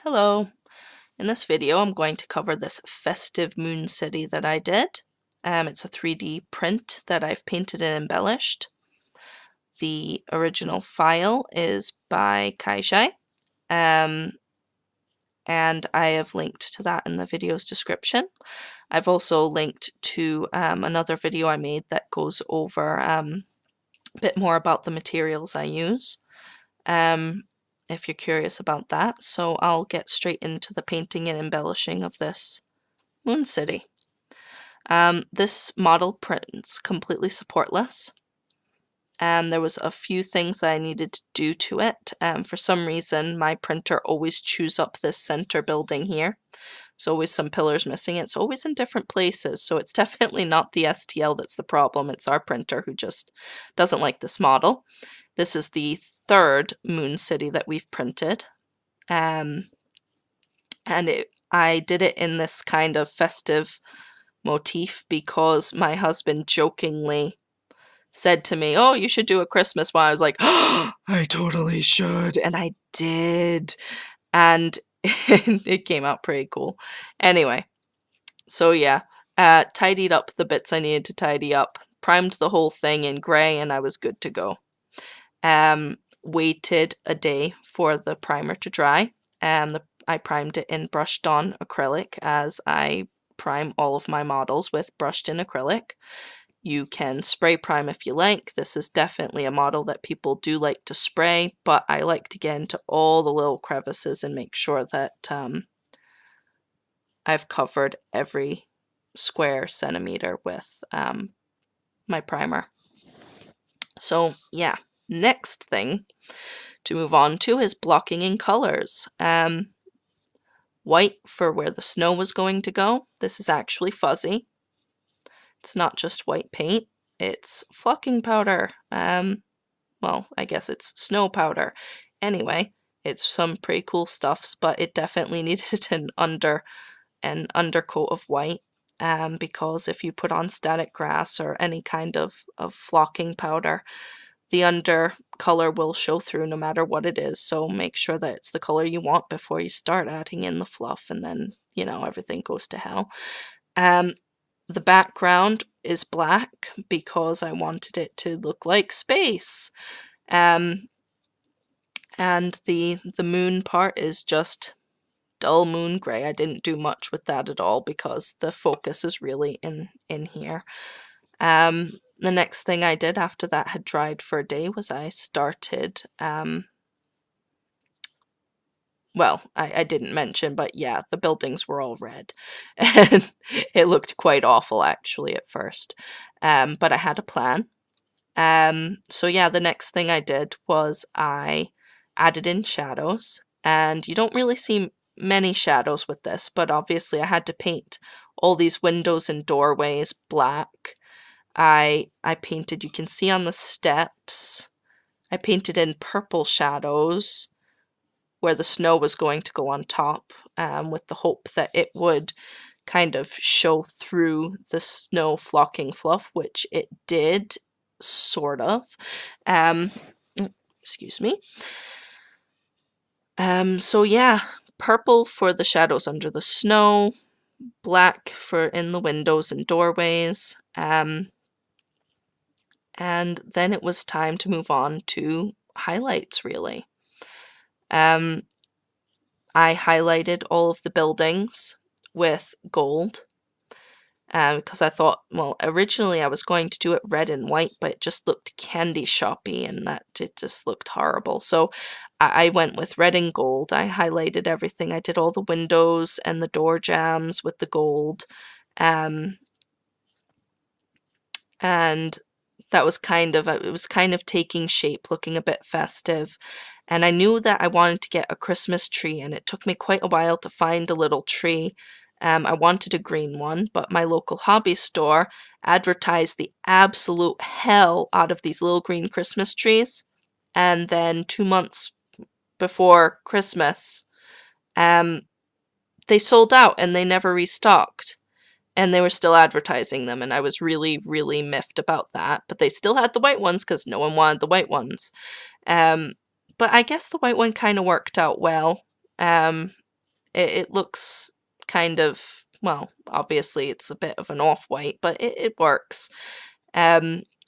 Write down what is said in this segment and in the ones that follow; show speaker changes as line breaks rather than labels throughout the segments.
Hello. In this video, I'm going to cover this festive moon city that I did. It's a 3D print that I've painted and embellished. The original file is by Kijai, um, and I have linked to that in the video's description. I've also linked to another video I made that goes over a bit more about the materials I use. If you're curious about that. So I'll get straight into the painting and embellishing of this moon city. This model print's completely supportless. There was a few things that I needed to do to it. For some reason, my printer always chews up this center building here. There's always some pillars missing. It's always in different places, so it's definitely not the STL that's the problem. It's our printer who just doesn't like this model. This is the third moon city that we've printed. And I did it in this kind of festive motif because my husband jokingly said to me, "Oh, you should do a Christmas one." I was like, "Oh, I totally should." And I did. And it came out pretty cool. Anyway, so yeah, tidied up the bits I needed to tidy up, primed the whole thing in grey, and I was good to go. Waited a day for the primer to dry. I primed it in brushed on acrylic, as I prime all of my models with brushed in acrylic. You can spray prime if you like. This is definitely a model that people do like to spray, but I like to get into all the little crevices and make sure that I've covered every square centimeter with my primer. So yeah, next thing to move on to is blocking in colors. White for where the snow was going to go. This is actually fuzzy. It's not just white paint, it's flocking powder. Well, I guess it's snow powder. Anyway, it's some pretty cool stuffs, but it definitely needed an undercoat of white. Because if you put on static grass or any kind of flocking powder, the under color will show through no matter what it is, so make sure that it's the color you want before you start adding in the fluff, and then, everything goes to hell. The background is black because I wanted it to look like space. And the moon part is just dull moon gray. I didn't do much with that at all because the focus is really in here. The next thing I did after that had dried for a day was I started, well, I didn't mention, but yeah, the buildings were all red. And it looked quite awful actually at first. But I had a plan. So yeah, the next thing I did was I added in shadows. And you don't really see many shadows with this, but obviously I had to paint all these windows and doorways black. I painted, you can see on the steps, I painted in purple shadows where the snow was going to go on top, with the hope that it would kind of show through the snow flocking fluff, which it did, sort of. Excuse me. So yeah, purple for the shadows under the snow, black for in the windows and doorways, and then it was time to move on to highlights, really. I highlighted all of the buildings with gold, because I thought, well, originally I was going to do it red and white, but it just looked candy shoppy and that it just looked horrible. So I went with red and gold. I highlighted everything. I did all the windows and the door jambs with the gold. And that was it was kind of taking shape, looking a bit festive. And I knew that I wanted to get a Christmas tree, and it took me quite a while to find a little tree. I wanted a green one, but my local hobby store advertised the absolute hell out of these little green Christmas trees. And then 2 months before Christmas, they sold out and they never restocked. And they were still advertising them, and I was really, really miffed about that. But they still had the white ones because no one wanted the white ones. But I guess the white one kind of worked out well. It looks kind of, well, obviously it's a bit of an off-white, but it works.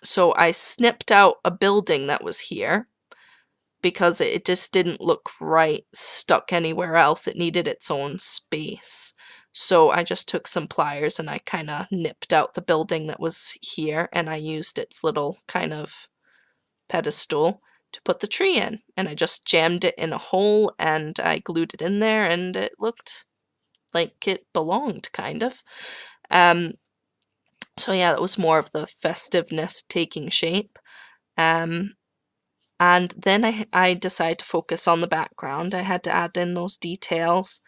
So I snipped out a building that was here because it just didn't look right stuck anywhere else. It needed its own space. So I just took some pliers and I kind of nipped out the building that was here, and I used its little kind of pedestal to put the tree in. And I just jammed it in a hole and I glued it in there, and it looked like it belonged, kind of. So yeah, that was more of the festiveness taking shape. Um, and then I decided to focus on the background. I had to add in those details.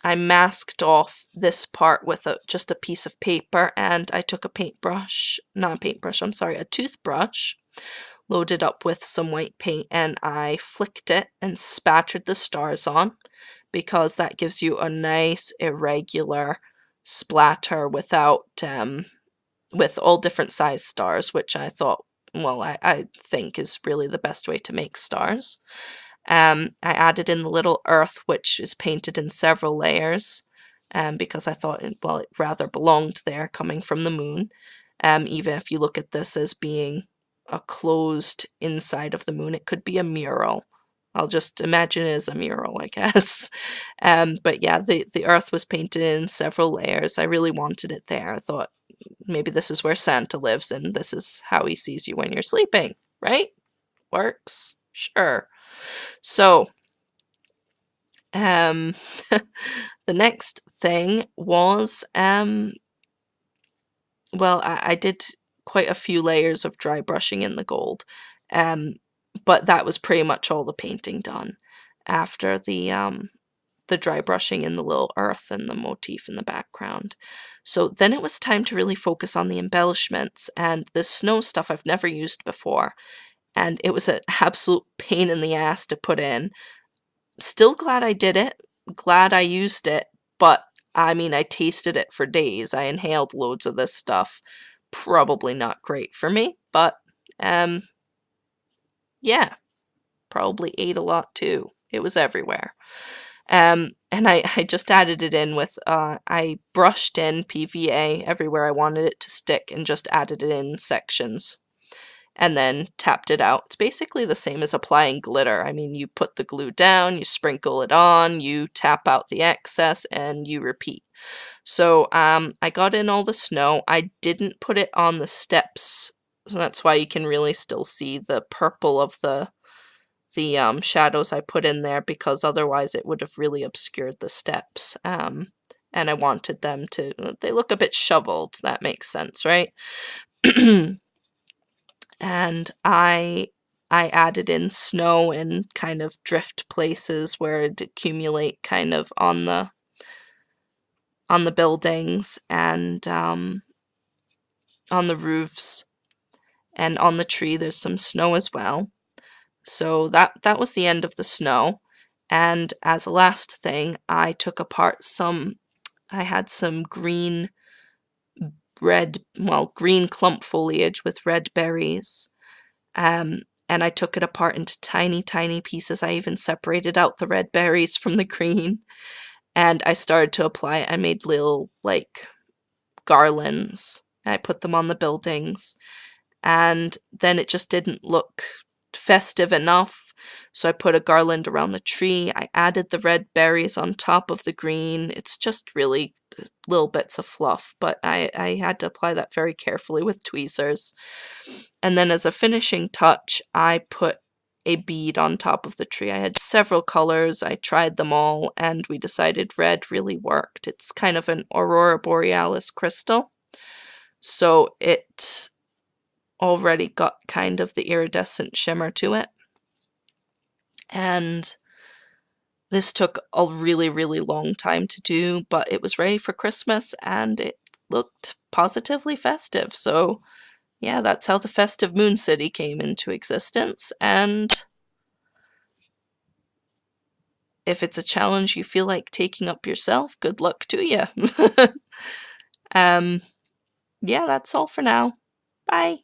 I masked off this part with just a piece of paper, and I took a paintbrush, not a paintbrush, I'm sorry, a toothbrush, loaded up with some white paint, and I flicked it and spattered the stars on, because that gives you a nice irregular splatter without with all different size stars, which I thought, well, I think is really the best way to make stars. I added in the little earth, which is painted in several layers, because I thought, well, it rather belonged there, coming from the moon. Even if you look at this as being a closed inside of the moon, it could be a mural. I'll just imagine it as a mural, I guess. But yeah, the earth was painted in several layers. I really wanted it there. I thought maybe this is where Santa lives, and this is how he sees you when you're sleeping, right? Works? Sure. So, the next thing was, well, I did quite a few layers of dry brushing in the gold, but that was pretty much all the painting done after the dry brushing in the little earth and the motif in the background. So then it was time to really focus on the embellishments, and this snow stuff I've never used before, and it was an absolute pain in the ass to put in. Still glad I did it, glad I used it, but I mean, I tasted it for days. I inhaled loads of this stuff. Probably not great for me, but yeah, probably ate a lot too. It was everywhere. And I just added it in with, I brushed in PVA everywhere I wanted it to stick and just added it in sections and then tapped it out. It's basically the same as applying glitter. I mean, you put the glue down, you sprinkle it on, you tap out the excess, and you repeat. So I got in all the snow. I didn't put it on the steps, so that's why you can really still see the purple of the shadows I put in there, because otherwise it would have really obscured the steps. And I wanted them to, they look a bit shoveled. That makes sense, right? And I added in snow in kind of drift places where it'd accumulate kind of on the buildings, and on the roofs, and on the tree there's some snow as well. So that was the end of the snow. And as a last thing, I took apart I had some green clump foliage with red berries. And I took it apart into tiny, tiny pieces. I even separated out the red berries from the green. And I started to apply it. I made little, like, garlands. I put them on the buildings. And then it just didn't look festive enough, so I put a garland around the tree. I added the red berries on top of the green. It's just really little bits of fluff, but I had to apply that very carefully with tweezers. And then as a finishing touch, I put a bead on top of the tree. I had several colors. I tried them all, and we decided red really worked. It's kind of an aurora borealis crystal, so it already got kind of the iridescent shimmer to it. And this took a really, really long time to do, but it was ready for Christmas and it looked positively festive. So yeah, that's how the Festive Moon City came into existence. And if it's a challenge you feel like taking up yourself, good luck to you. Yeah, that's all for now. Bye.